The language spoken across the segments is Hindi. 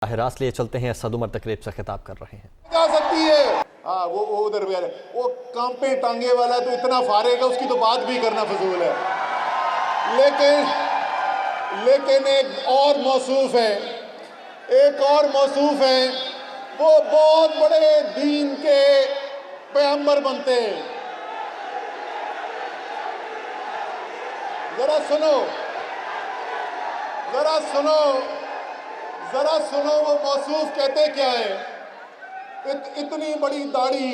हिरास लिए चलते हैं। असद उमर तकरीब से खिताब कर रहे हैं। जा सकती है। हाँ वो उधर भी वो कांपे टांगे वाला तो इतना फारेगा, उसकी तो बात भी करना फजूल है। लेकिन एक और मौसूफ है, वो बहुत बड़े दीन के पैगंबर बनते हैं। जरा सुनो वो मौसूफ कहते क्या है। इतनी बड़ी दाढ़ी,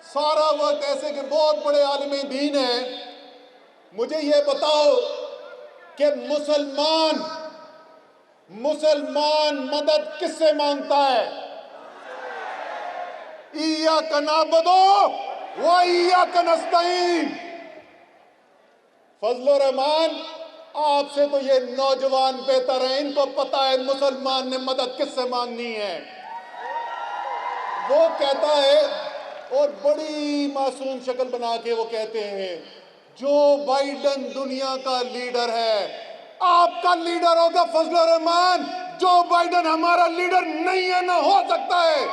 सारा वक्त ऐसे कि बहुत बड़े आलिम दीन है। मुझे ये बताओ कि मुसलमान मदद किससे मांगता है? इय्याका नअबुदु व इय्याका नस्तईन। फजल रहमान, आपसे तो ये नौजवान बेहतर है, इनको पता है मुसलमान ने मदद किससे मांगनी है। वो कहता है, और बड़ी मासूम शक्ल बना के वो कहते हैं, जो बाइडन दुनिया का लीडर है, आपका लीडर होगा फजल रहमान। जो बाइडन हमारा लीडर नहीं है, ना हो सकता है।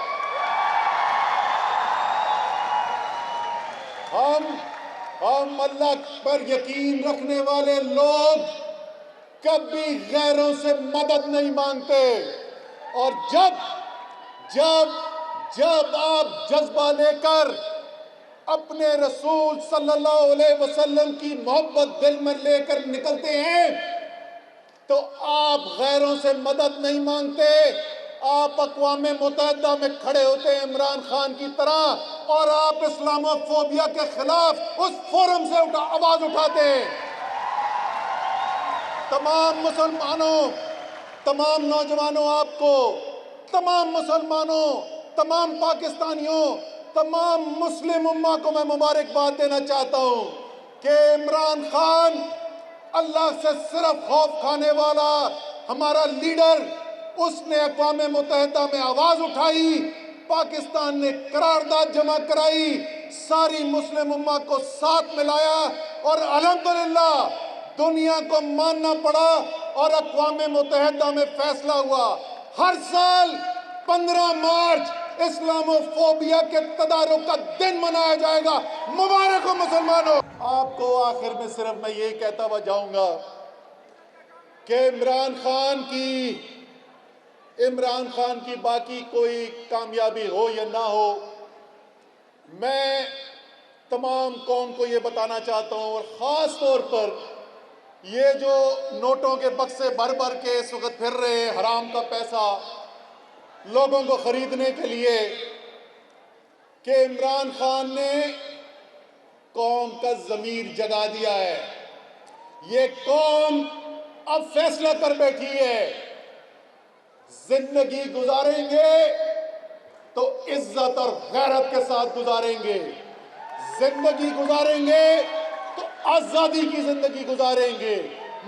हम अल्लाह पर यकीन रखने वाले लोग कभी गैरों से मदद नहीं मांगते। और जब आप जज्बा लेकर अपने रसूल सल्लल्लाहु अलैहि वसल्लम की मोहब्बत दिल में लेकर निकलते हैं, तो आप गैरों से मदद नहीं मांगते। आप अक़वाम मुत्तहिदा में खड़े होते हैं इमरान खान की तरह, और आप इस्लामोफोबिया के खिलाफ उस फोरम से आवाज उठाते हैं। तमाम मुसलमानों, तमाम नौजवानों, आपको, तमाम मुसलमानों, तमाम पाकिस्तानियों, तमाम मुस्लिम उम्मा को मैं मुबारकबाद देना चाहता हूं कि इमरान खान अल्लाह से सिर्फ खौफ खाने वाला हमारा लीडर, उसने अक़वाम मुत्तहिदा में आवाज उठाई, पाकिस्तान ने करारदाद जमा कराई, सारी मुस्लिम उम्मा को साथ मिलाया, और अल्हम्दुलिल्लाह दुनिया को मानना पड़ा और अक़वाम मुत्तहिदा में फैसला हुआ। हर साल 15 मार्च इस्लामोफोबिया के तदारुक का दिन मनाया जाएगा। मुबारक हो मुसलमानों। आपको आखिर में सिर्फ मैं यही कहता हुआ जाऊंगा कि इमरान खान की बाकी कोई कामयाबी हो या ना हो, मैं तमाम कौम को ये बताना चाहता हूं, और ख़ास तौर पर ये जो नोटों के बक्से भर भर के इस वक्त फिर रहे हैं, हराम का पैसा लोगों को खरीदने के लिए, कि इमरान खान ने कौम का ज़मीर जगा दिया है। ये कौम अब फैसला कर बैठी है, जिंदगी गुजारेंगे तो इज्जत और गैरत के साथ गुजारेंगे, जिंदगी गुजारेंगे तो आजादी की जिंदगी गुजारेंगे,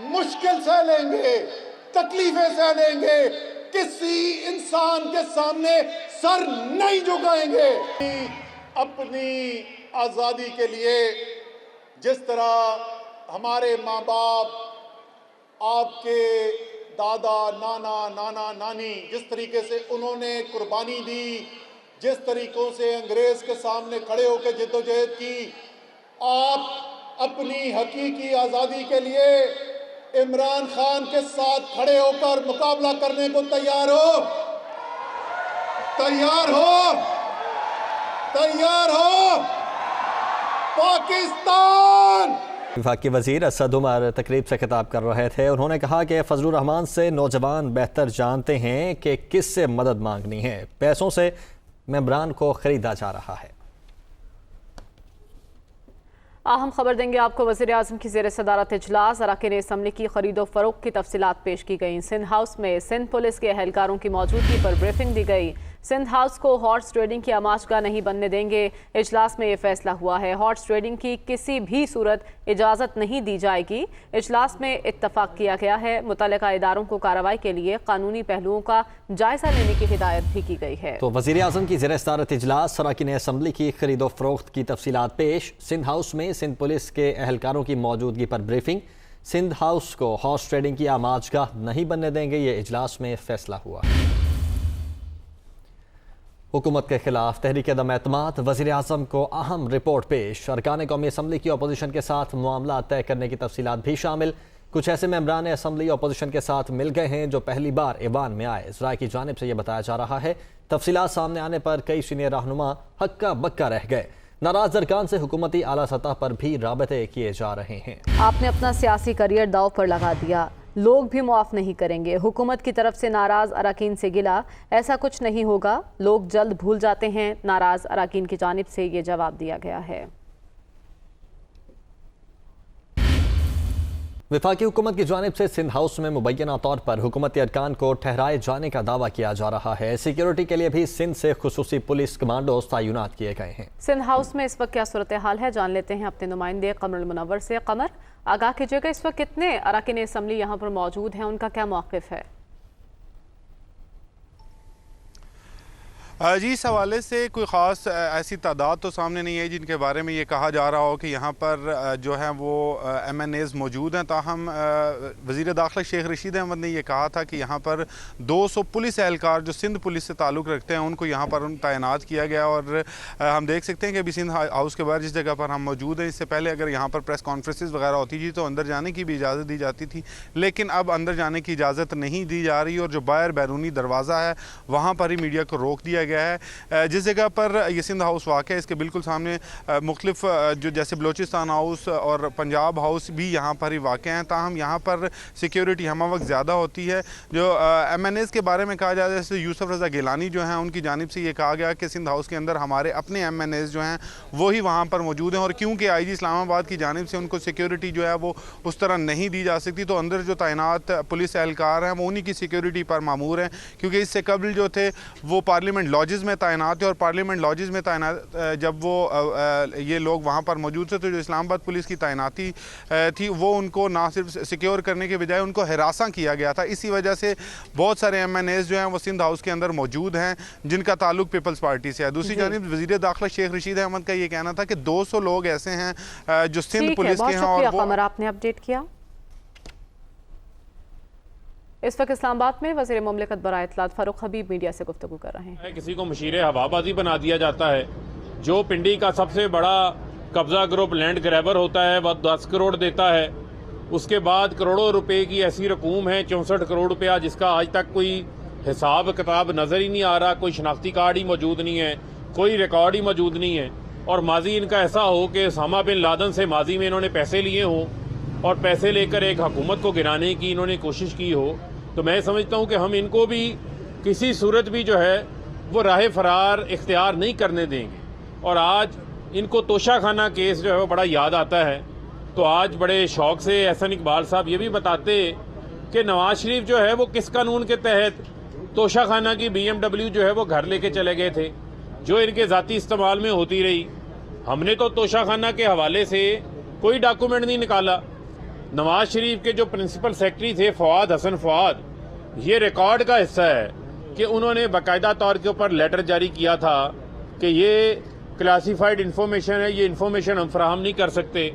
मुश्किल सह लेंगे, तकलीफें सह लेंगे, किसी इंसान के सामने सर नहीं झुकाएंगे। अपनी आजादी के लिए जिस तरह हमारे माँ बाप, आपके दादा, नाना नानी, जिस तरीके से उन्होंने कुर्बानी दी, जिस तरीकों से अंग्रेज के सामने खड़े होकर जद्दोजहद की, आप अपनी हकीकी आज़ादी के लिए इमरान खान के साथ खड़े होकर मुकाबला करने को तैयार हो? पाकिस्तान। वफाकी वज़ीर असद उमर तकरीब से खिताब कर रहे थे। उन्होंने कहा कि फजलुर रहमान से नौजवान बेहतर जानते हैं कि किससे मदद मांगनी है। पैसों से मेंबरान को खरीदा जा रहा है। अहम खबर देंगे आपको। वज़ीर आज़म की ज़ेर सदारत इजलास अरकान असम्बली की खरीदो फरोख्त की तफसीलात पेश की गई। सिंध हाउस में सिंध पुलिस के एहलकारों की मौजूदगी पर ब्रीफिंग दी गई। सिंध हाउस को हॉर्स ट्रेडिंग की आमाशगाह नहीं बनने देंगे। इजलास में ये फैसला हुआ है, हॉर्स ट्रेडिंग की किसी भी सूरत इजाज़त नहीं दी जाएगी। इजलास में इत्तफाक किया गया है। मुतल्लिका इदारों को कार्रवाई के लिए कानूनी पहलुओं का जायजा लेने की हिदायत भी की गई है। तो वज़ीर आज़म की ज़ेर सदारत इजलास अरकान असम्बली की खरीदो फरोख्त की तफसीलात पेश। सिंध हाउस में सिंध पुलिस के एहलकारों की मौजूदगी पर ब्रीफिंग। सिंध हाउस को हॉर्स ट्रेडिंग की आमाजगाह नहीं बनने देंगे, ये इजलास में फैसला हुआ। हुकूमत के खिलाफ तहरीक अदम एतमाद, वज़ीर आज़म को अहम रिपोर्ट पेश। अरकान कौमी असम्बली की अपोजिशन के साथ मामला तय करने की तफसीलात भी शामिल। कुछ ऐसे मेंबरान असम्बली अपोजिशन के साथ मिल गए हैं जो पहली बार ऐवान में आए। ज़राए की जानिब से यह बताया जा रहा है तफसीलात सामने आने पर कई सीनियर रहनुमा हक्का बक्का रह गए। नाराज अरकान से हुकूमती आला सतह पर भी राबते किए जा रहे हैं। आपने अपना सियासी करियर दाव पर लगा दिया, लोग भी मुआफ नहीं करेंगे। हुकूमत की तरफ से नाराज अरकान से गिला, ऐसा कुछ नहीं होगा, लोग जल्द भूल जाते हैं। नाराज अरकान की जानिब से ये जवाब दिया गया है। वफाकी हुकूमत की जानिब से सिंध हाउस में मुबैना तौर पर हुकूमती अरकान को ठहराए जाने का दावा किया जा रहा है। सिक्योरिटी के लिए भी सिंध से खुसूसी पुलिस कमांडोज तैनात किए गए हैं। सिंध हाउस में इस वक्त क्या सूरत हाल है, जान लेते हैं अपने नुमाइंदे कमरुल मुनव्वर से। कमर, आगाह कीजिएगा, इस वक्त कितने अरकान असम्बली यहाँ पर मौजूद हैं, उनका क्या मौक़िफ़ है? जी, इस हवाले से कोई ख़ास ऐसी तादाद तो सामने नहीं है जिनके बारे में ये कहा जा रहा हो कि यहाँ पर जो है वो MNAs मौजूद हैं। ताहम वज़ीर दाखिला शेख रशीद अहमद ने यह कहा था कि यहाँ पर 200 पुलिस एहलकार जो सिंध पुलिस से ताल्लुक़ रखते हैं उनको यहाँ पर तैनात किया गया। और हम देख सकते हैं कि अभी सिंध हाउस के बाहर जिस जगह पर हम मौजूद हैं, इससे पहले अगर यहाँ पर प्रेस कॉन्फ्रेंसेस वगैरह होती थी तो अंदर जाने की भी इजाज़त दी जाती थी, लेकिन अब अंदर जाने की इजाज़त नहीं दी जा रही और जो बाहर बैरूनी दरवाज़ा है वहाँ पर ही मीडिया को रोक दिया गया है। जिस जगह पर ये सिंध हाउस वाक़ है इसके बिल्कुल सामने मुख्तलिफ जो जैसे बलोचिस्तान हाउस और पंजाब हाउस भी यहाँ पर ही वाक़ हैं। ताहम यहाँ पर सिक्योरिटी हम वक्त ज़्यादा होती है। जो MNAs के बारे में कहा जाए, जैसे यूसुफ रज़ा गिलानी जो हैं उनकी जानिब से ये कहा गया कि सिंध हाउस के अंदर हमारे अपने MNAs जो हैं वो ही वहाँ पर मौजूद हैं और क्योंकि IG इस्लामाबाद की जानिब से उनको सिक्योरिटी जो है वो उस तरह नहीं दी जा सकती, तो अंदर जो तैनात पुलिस एहलकार हैं वो उन्हीं की सिक्योरिटी पर मामूर हैं। क्योंकि इससे कबल जो थे वो पार्लियामेंट लॉजेज़ में तैनात थे और पार्लियामेंट लॉजेज़ में तैनात जब वो ये लोग वहाँ पर मौजूद थे तो जो इस्लामाबाद पुलिस की तैनाती थी वो उनको ना सिर्फ सिक्योर करने के बजाय उनको हिरासा किया गया था। इसी वजह से बहुत सारे MNAs जो हैं वो सिंध हाउस के अंदर मौजूद हैं जिनका ताल्लुक पीपल्स पार्टी से है। दूसरी जानिब वज़ीर दाखिला शेख रशीद अहमद का ये कहना था कि 200 लोग ऐसे हैं जो सिंध पुलिस के हैं। और कमर, आपने अपडेट किया। इस वक्त इस्लामाबाद में वज़ीर मुमलिकत बराए इत्तलात फारूक हबीब मीडिया से गुफ्तगू कर रहे हैं। किसी को मशीर हवाबाजी बना दिया जाता है। जो पिंडी का सबसे बड़ा कब्जा ग्रुप लैंड ग्रैबर होता है वह 10 करोड़ देता है। उसके बाद करोड़ों रुपए की ऐसी रकूम है 64 करोड़ रुपया जिसका आज तक कोई हिसाब किताब नज़र ही नहीं आ रहा। कोई शनाख्ती कार्ड ही मौजूद नहीं है, कोई रिकॉर्ड ही मौजूद नहीं है। और माजी इनका ऐसा हो कि उसामा बिन लादेन से माजी में इन्होंने पैसे लिए हों और पैसे लेकर एक हुकूमत को गिराने की इन्होंने कोशिश की हो, तो मैं समझता हूं कि हम इनको भी किसी सूरत भी जो है वो राह फरार इख्तियार नहीं करने देंगे। और आज इनको तोशाखाना केस जो है वो बड़ा याद आता है, तो आज बड़े शौक से एहसन इकबाल साहब ये भी बताते कि नवाज शरीफ जो है वो किस कानून के तहत तोशाखाना की BMW जो है वो घर लेके चले गए थे जो इनके ज़ाती इस्तेमाल में होती रही। हमने तो तोशाखाना के हवाले से कोई डॉक्यूमेंट नहीं निकाला। नवाज शरीफ के जो प्रिंसिपल सेक्रेटरी थे फवाद हसन फवाद, ये रिकॉर्ड का हिस्सा है कि उन्होंने बाकायदा तौर के ऊपर लेटर जारी किया था कि ये क्लासिफाइड इंफॉर्मेशन है, ये इंफॉर्मेशन हम फराहम नहीं कर सकते।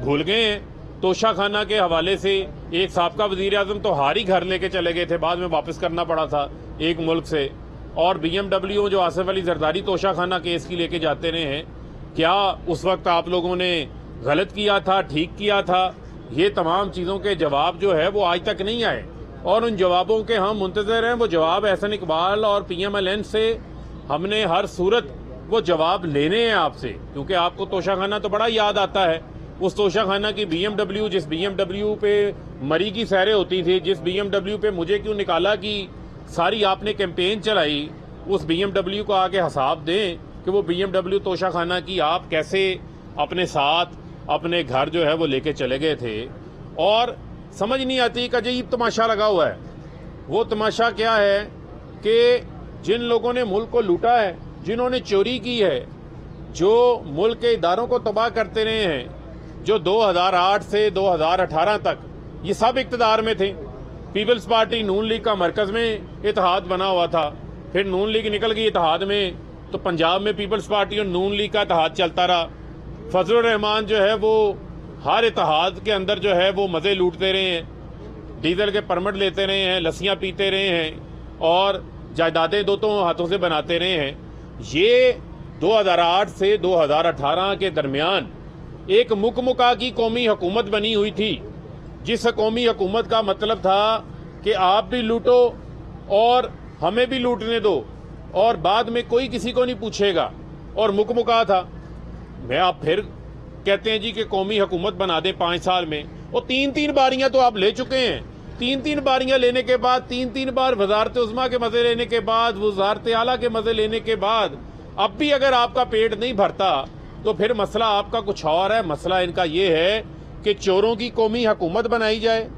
भूल गए हैं। तोशाखाना के हवाले से एक साबका वज़ीर आज़म तो हार ही घर लेके चले गए थे, बाद में वापस करना पड़ा था एक मुल्क से। और BMW जो आसिफ अली जरदारी तोशाखाना केस की लेके जाते रहे हैं, क्या उस वक्त आप लोगों ने गलत किया था, ठीक किया था? ये तमाम चीज़ों के जवाब जो है वो आज तक नहीं आए और उन जवाबों के हम मुंतज़र हैं। वो जवाब एहसन इकबाल और PMLN से हमने हर सूरत वो जवाब लेने हैं आपसे, क्योंकि आपको तोशाखाना तो बड़ा याद आता है। उस तोशाखाना की BMW, जिस BMW पे मरी की सैरें होती थी, जिस BMW पे मुझे क्यों निकाला कि सारी आपने कैंपेन चलाई, उस BMW को आके हिसाब दें कि वो BMW तोशाखाना की आप कैसे अपने साथ अपने घर जो है वो लेके चले गए थे। और समझ नहीं आती कि अजीब तमाशा लगा हुआ है। वो तमाशा क्या है कि जिन लोगों ने मुल्क को लूटा है, जिन्होंने चोरी की है, जो मुल्क के इदारों को तबाह करते रहे हैं, जो 2008 से 2018 तक ये सब इक़्तिदार में थे। पीपल्स पार्टी नून लीग का मरकज़ में इत्तेहाद बना हुआ था, फिर नून लीग निकल गई इत्तेहाद में, तो पंजाब में पीपल्स पार्टी और नून लीग का इत्तेहाद चलता रहा। फजलुर रहमान जो है वो हर इतिहाद के अंदर जो है वो मज़े लूटते रहे हैं, डीजल के परमिट लेते रहे हैं, लस्सियाँ पीते रहे हैं और जायदादें दो हाथों से बनाते रहे हैं। ये 2008 से 2018 के दरमियान एक मुकमुका की कौमी हुकूमत बनी हुई थी, जिस कौमी हुकूमत का मतलब था कि आप भी लूटो और हमें भी लूटने दो और बाद में कोई किसी को नहीं पूछेगा, और मुकमुका था। मैं आप फिर कहते हैं जी कि कौमी हुकूमत बना दें 5 साल में, और 3-3 बारियां तो आप ले चुके हैं। 3-3 बारियां लेने के बाद, 3-3 बार वजारत उज़्मा के मज़े लेने के बाद, वजारत आला के मज़े लेने के बाद अब भी अगर आपका पेट नहीं भरता तो फिर मसला आपका कुछ और है। मसला इनका ये है कि चोरों की कौमी हुकूमत बनाई जाए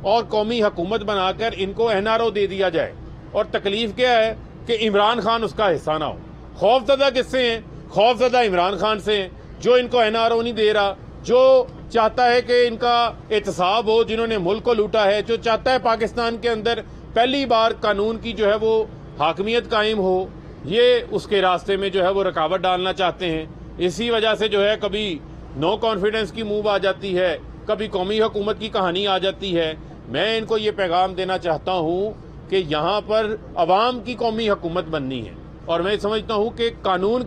और कौमी हुकूमत बनाकर इनको NRO दे दिया जाए, और तकलीफ क्या है कि इमरान खान उसका हिस्सा ना हो। खौफजदा किससे हैं? खौफजदा इमरान खान से हैं, जो इनको NRO नहीं दे रहा, जो चाहता है कि इनका एहतसाब हो, जिन्होंने मुल्क को लूटा है, जो चाहता है पाकिस्तान के अंदर पहली बार कानून की जो है वो हाकमियत कायम हो, ये उसके रास्ते में जो है वो रुकावट डालना चाहते हैं। इसी वजह से जो है कभी नो कॉन्फिडेंस की मूव आ जाती है, कभी कौमी हुकूमत की कहानी आ जाती है। मैं इनको ये पैगाम देना चाहता हूँ कि यहाँ पर अवाम की कौमी हुकूमत बननी है, और मैं समझता हूँ कि कानून